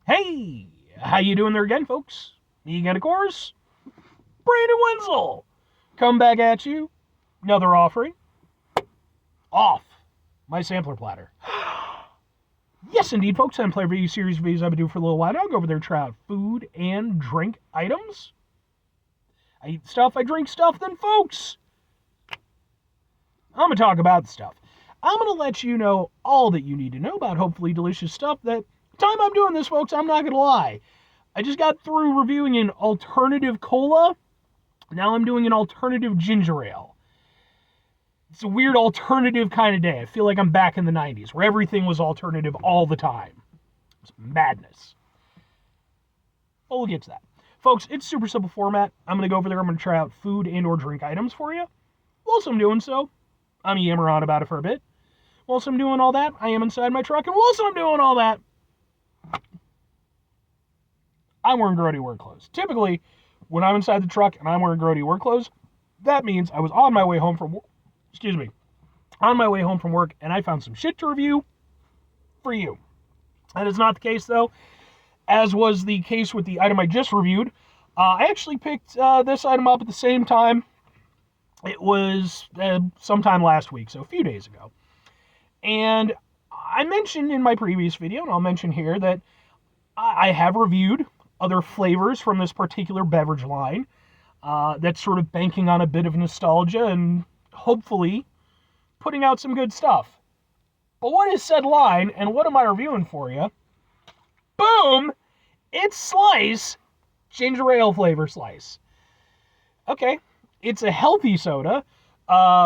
Hey, how you doing there again, folks? Me again, of course, Brandon Wenzel. Come back at you. Another offering. Off my sampler platter. Yes, indeed, folks. I'm playing review series videos I've been doing for a little while now. I'll go over there and try out food and drink items. I eat stuff, I drink stuff, then, folks, I'm going to talk about the stuff. I'm going to let you know all that you need to know about hopefully delicious stuff. That time I'm doing this, folks, I'm not going to lie. I just got through reviewing an alternative cola. Now I'm doing an alternative ginger ale. It's a weird alternative kind of day. I feel like I'm back in the 90s where everything was alternative all the time. It's madness. But we'll get to that. Folks, it's super simple format. I'm going to go over there. I'm going to try out food and or drink items for you. Whilst I'm doing so, I'm yammer on about it for a bit. Whilst I'm doing all that, I am inside my truck. And whilst I'm doing all that, I'm wearing grody work clothes. Typically, when I'm inside the truck and I'm wearing grody work clothes, that means I was on my way home from work and I found some shit to review for you. That is not the case, though, as was the case with the item I just reviewed. I actually picked this item up at the same time. It was sometime last week, so a few days ago. And I mentioned in my previous video, and I'll mention here, that I have reviewed other flavors from this particular beverage line that's sort of banking on a bit of nostalgia and hopefully putting out some good stuff. But what is said line, and what am I reviewing for you? Boom! It's Slice Ginger Ale Flavor Slice. Okay, it's a healthy soda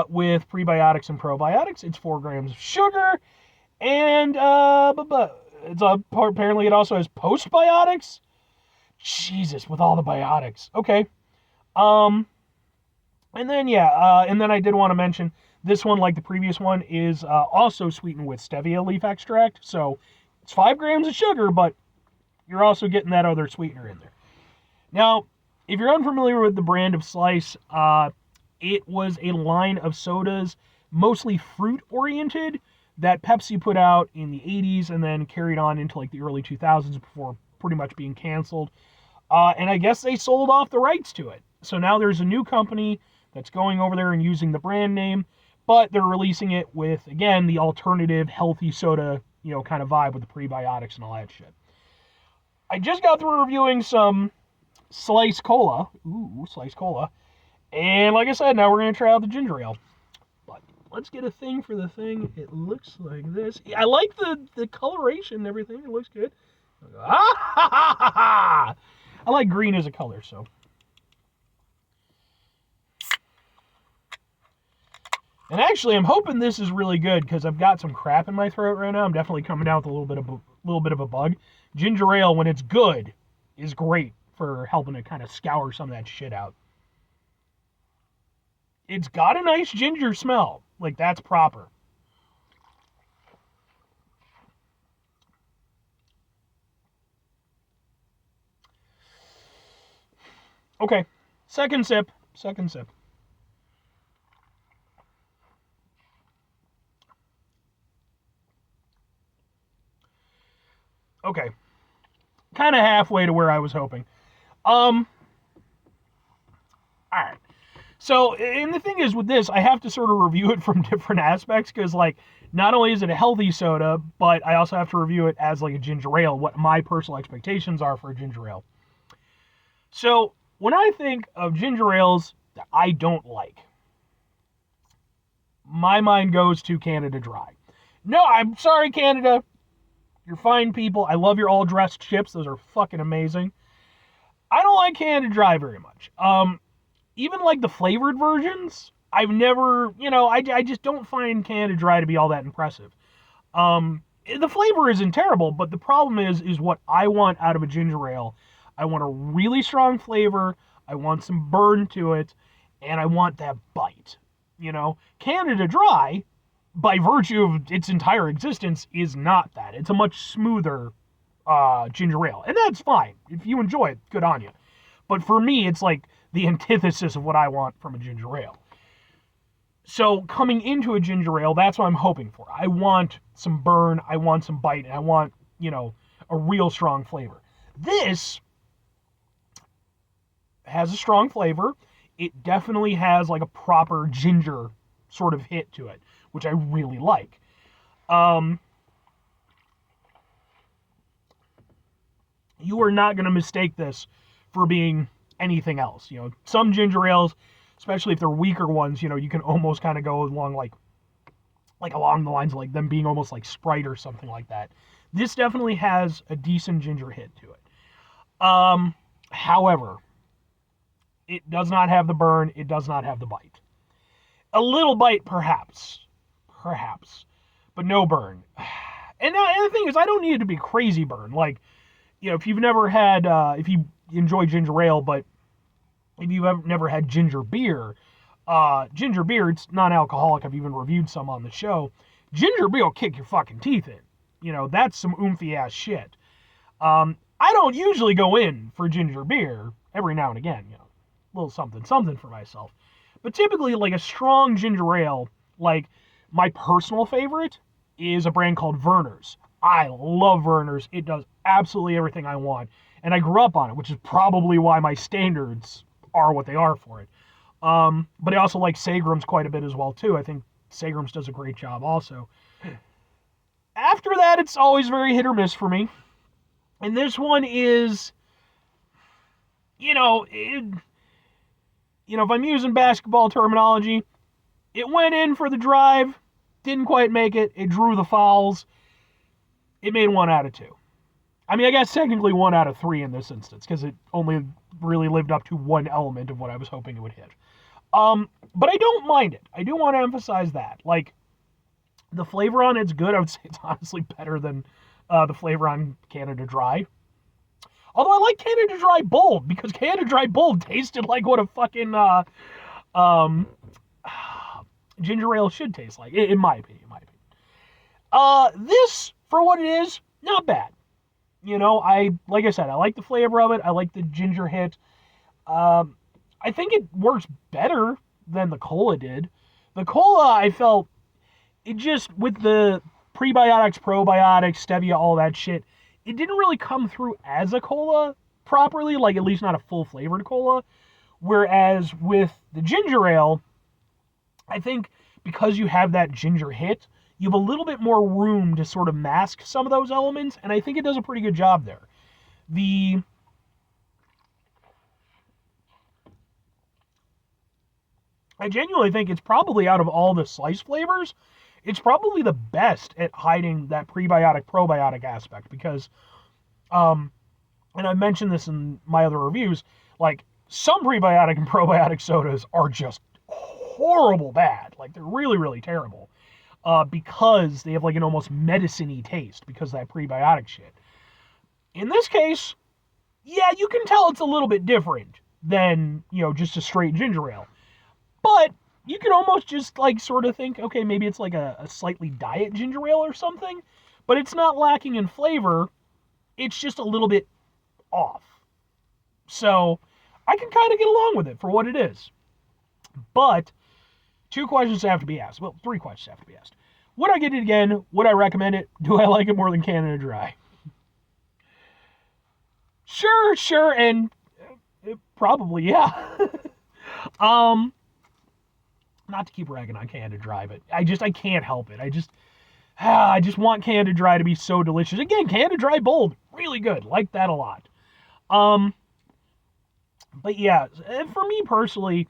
with prebiotics and probiotics. It's 4 grams of sugar, and apparently it also has postbiotics. Jesus, with all the biotics. Okay. And then I did want to mention this one, like the previous one, is also sweetened with stevia leaf extract. So it's 5 grams of sugar, but you're also getting that other sweetener in there. Now, if you're unfamiliar with the brand of Slice, it was a line of sodas, mostly fruit-oriented, that Pepsi put out in the 80s and then carried on into like the early 2000s before pretty much being canceled. And I guess they sold off the rights to it. So now there's a new company that's going over there and using the brand name, but they're releasing it with, again, the alternative healthy soda, kind of vibe with the prebiotics and all that shit. I just got through reviewing some Slice Cola. Ooh, Slice Cola. And like I said, now we're going to try out the ginger ale. But let's get a thing for the thing. It looks like this. I like the coloration and everything. It looks good. I like green as a color, so. And actually, I'm hoping this is really good because I've got some crap in my throat right now. I'm definitely coming down with a little bit of a bug. Ginger ale, when it's good, is great for helping to kind of scour some of that shit out. It's got a nice ginger smell. Like, that's proper. Okay, second sip. Okay, kind of halfway to where I was hoping. All right. So, and the thing is with this, I have to sort of review it from different aspects because, like, not only is it a healthy soda, but I also have to review it as, like, a ginger ale, what my personal expectations are for a ginger ale. So, when I think of ginger ales that I don't like, my mind goes to Canada Dry. No, I'm sorry, Canada. You're fine people. I love your all-dressed chips. Those are fucking amazing. I don't like Canada Dry very much. Even like the flavored versions, I've never, I just don't find Canada Dry to be all that impressive. The flavor isn't terrible, but the problem is what I want out of a ginger ale. I want a really strong flavor, I want some burn to it, and I want that bite. Canada Dry, by virtue of its entire existence, is not that. It's a much smoother ginger ale, and that's fine. If you enjoy it, good on you. But for me, it's like the antithesis of what I want from a ginger ale. So coming into a ginger ale, that's what I'm hoping for. I want some burn, I want some bite, and I want, a real strong flavor. This has a strong flavor. It definitely has like a proper ginger sort of hit to it, which I really like. You are not going to mistake this for being anything else. Some ginger ales, especially if they're weaker ones, you can almost kind of go along like along the lines of like them being almost like Sprite or something like that. This definitely has a decent ginger hit to it. However, it does not have the burn. It does not have the bite. A little bite, perhaps, but no burn. And the thing is, I don't need it to be crazy burn. Like, if you've never had, if you enjoy ginger ale, but if you've never had ginger beer, it's non-alcoholic. I've even reviewed some on the show. Ginger beer will kick your fucking teeth in. That's some oomphy ass shit. I don't usually go in for ginger beer. Every now and again, a little something for myself. But typically, like a strong ginger ale, like my personal favorite is a brand called Werner's. I love Werner's. It does absolutely everything I want. And I grew up on it, which is probably why my standards are what they are for it. But I also like Seagram's quite a bit as well, too. I think Seagram's does a great job also. After that, it's always very hit or miss for me. And this one is, if I'm using basketball terminology, it went in for the drive, didn't quite make it. It drew the fouls. It made 1 out of 2. I mean, I guess technically 1 out of 3 in this instance, because it only really lived up to one element of what I was hoping it would hit. But I don't mind it. I do want to emphasize that. Like, the flavor on it's good. I would say it's honestly better than the flavor on Canada Dry. Although I like Canada Dry Bold, because Canada Dry Bold tasted like what a fucking ginger ale should taste like, in my opinion. This, for what it is, not bad. Like I said, I like the flavor of it. I like the ginger hit. I think it works better than the cola did. The cola, I felt, it just, with the prebiotics, probiotics, stevia, all that shit, it didn't really come through as a cola properly, like at least not a full flavored cola. Whereas with the ginger ale, I think because you have that ginger hit, you have a little bit more room to sort of mask some of those elements, and I think it does a pretty good job there. I genuinely think it's probably, out of all the slice flavors, it's probably the best at hiding that prebiotic, probiotic aspect, because, and I mentioned this in my other reviews, like, some prebiotic and probiotic sodas are just horrible bad. Like, they're really, really terrible. Because they have like an almost medicine-y taste because of that prebiotic shit. In this case, yeah, you can tell it's a little bit different than, just a straight ginger ale. But you can almost just like sort of think, okay, maybe it's like a slightly diet ginger ale or something, but it's not lacking in flavor. It's just a little bit off. So I can kind of get along with it for what it is. But 2 questions have to be asked. Well, 3 questions have to be asked. Would I get it again? Would I recommend it? Do I like it more than Canada Dry? Sure, and probably, yeah. Not to keep ragging on Canada Dry, but I can't help it. I just want Canada Dry to be so delicious. Again, Canada Dry Bold, really good. Like that a lot. But yeah, for me personally,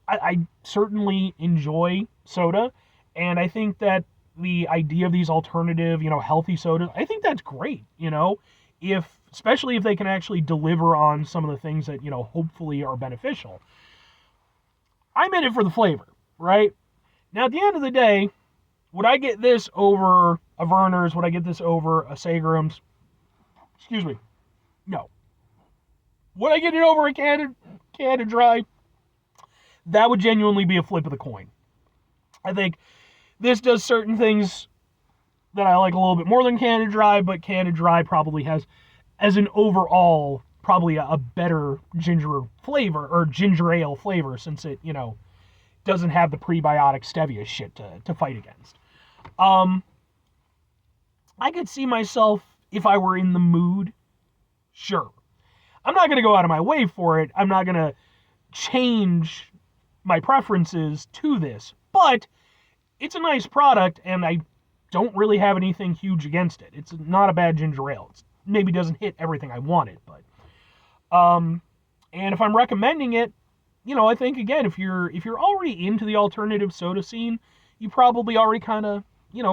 I certainly enjoy soda, and I think that the idea of these alternative, healthy sodas, I think that's great, especially if they can actually deliver on some of the things that, hopefully are beneficial. I'm in it for the flavor, right? Now, at the end of the day, would I get this over a Werner's? Would I get this over a Seagram's? Excuse me. No. Would I get it over a Canada Dry? That would genuinely be a flip of the coin. I think this does certain things that I like a little bit more than Canada Dry, but Canada Dry probably has, as an overall, probably a better ginger flavor, or ginger ale flavor, since it, doesn't have the prebiotic stevia shit to fight against. I could see myself, if I were in the mood, sure. I'm not going to go out of my way for it. I'm not going to change my preferences to this. But it's a nice product, and I don't really have anything huge against it. It's not a bad ginger ale. It maybe doesn't hit everything I wanted, but and if I'm recommending it, I think again, if you're already into the alternative soda scene, you probably already kind of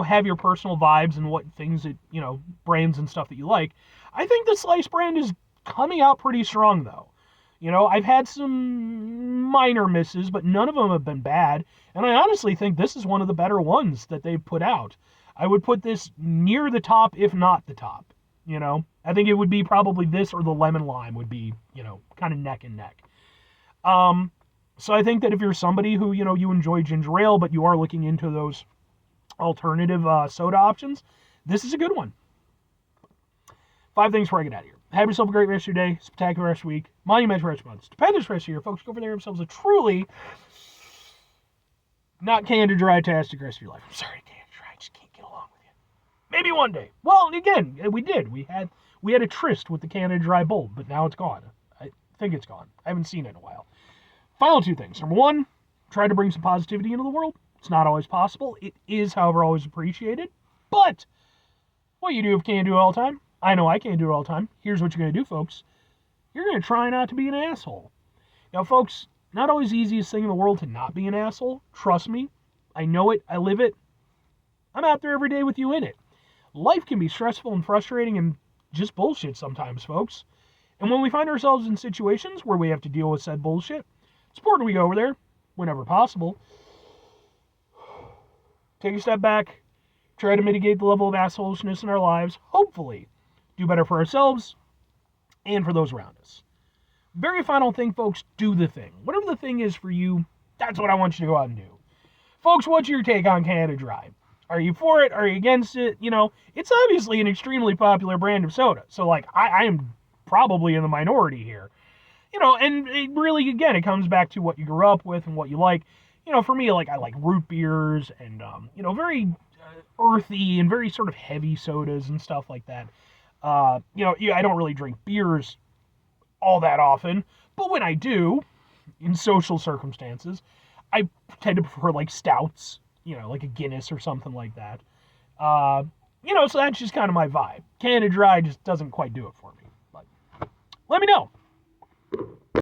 have your personal vibes and what things that brands and stuff that you like. I think the Slice brand is coming out pretty strong though. I've had some minor misses, but none of them have been bad. And I honestly think this is one of the better ones that they've put out. I would put this near the top, if not the top. I think it would be probably this or the lemon lime would be, kind of neck and neck. So I think that if you're somebody who, you enjoy ginger ale, but you are looking into those alternative soda options, this is a good one. 5 things before I get out of here. Have yourself a great rest of your day, spectacular rest of your week, monumental rest of your month, stupendous rest of your year. Folks, go over there themselves a truly not canned or dry-tastic rest of your life. I'm sorry, canned or dry. I just can't get along with you. Maybe one day. Well, again, we did. We had a tryst with the canned or dry bulb, but now it's gone. I think it's gone. I haven't seen it in a while. Final 2 things. Number 1, try to bring some positivity into the world. It's not always possible. It is, however, always appreciated. But what you do if you can't do it all the time, I know I can't do it all the time. Here's what you're going to do, folks. You're going to try not to be an asshole. Now, folks, not always the easiest thing in the world to not be an asshole. Trust me. I know it. I live it. I'm out there every day with you in it. Life can be stressful and frustrating and just bullshit sometimes, folks. And when we find ourselves in situations where we have to deal with said bullshit, it's important we go over there, whenever possible, take a step back, try to mitigate the level of assholishness in our lives, hopefully do better for ourselves and for those around us. Very final thing, folks, do the thing. Whatever the thing is for you, that's what I want you to go out and do. Folks, what's your take on Canada Dry? Are you for it? Are you against it? It's obviously an extremely popular brand of soda. So, I am probably in the minority here. And it really, again, it comes back to what you grew up with and what you like. For me, I like root beers and, very earthy and very sort of heavy sodas and stuff like that. I don't really drink beers all that often, but when I do, in social circumstances, I tend to prefer stouts, like a Guinness or something like that. So that's just kind of my vibe. Canada Dry just doesn't quite do it for me. But let me know.